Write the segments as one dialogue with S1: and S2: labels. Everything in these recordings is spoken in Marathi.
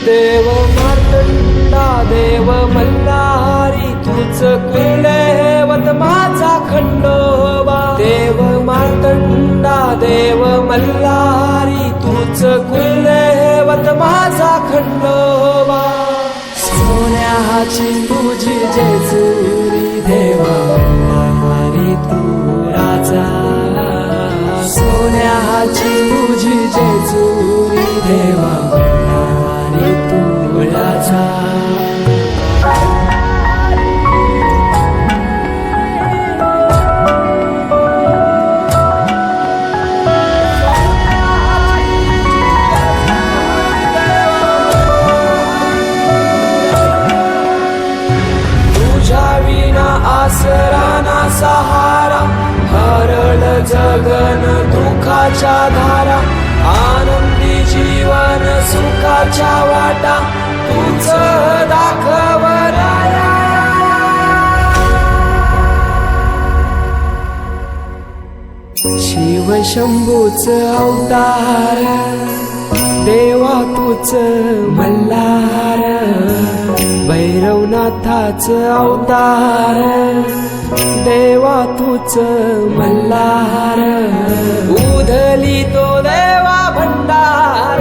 S1: देव मार्तंडा देव मल्हारी तूच कुलदैवत माझा खंडोबा देव मार्तंडा देव मल्हारी तूच कुलदैवत माझा खंडोबा सोन्याची तुझी जेजुरी देवा मल्हारी तू राजा सोन्याची तुझी जेजुरी देवा मल्हारी तू राजा आसरा ना सहारा हरळ जगन दुःखाच्या धारा आनंदी जीवन सुखाच्या वाटा तूच दाखव राया शिव शंभूच अवतार देवा तूच मल्हार भैरवनाथाच अवतार देवा तूच मल्हार उधली तो देवा भंडार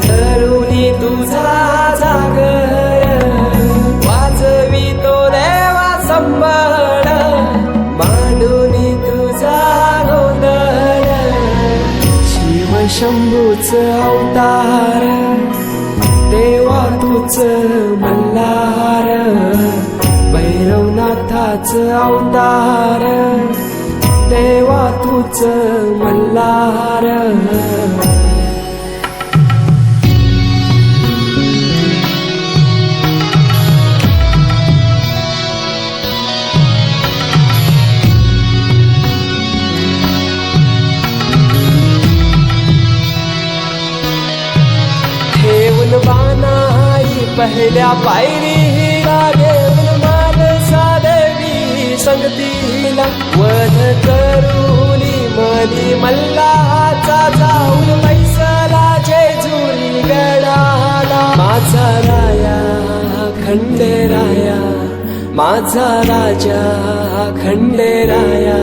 S1: करुणी तुझा जागर वाजवी तो देवा संबळ मांडुनी तुझा गोंधळ शिव शंभूच अवतार देवा तूच मल्हार भैरवनाथाच अवतार देवा तूच मल्हार ठेवून बानाई पहिल्या पायरीला घेऊन मानसा देवी संगतीला वध करूनी मनी मल्हाचा जाऊन पैसला जेजुरी गडाला माझा राया खंडेराया माझा राजा खंडेराया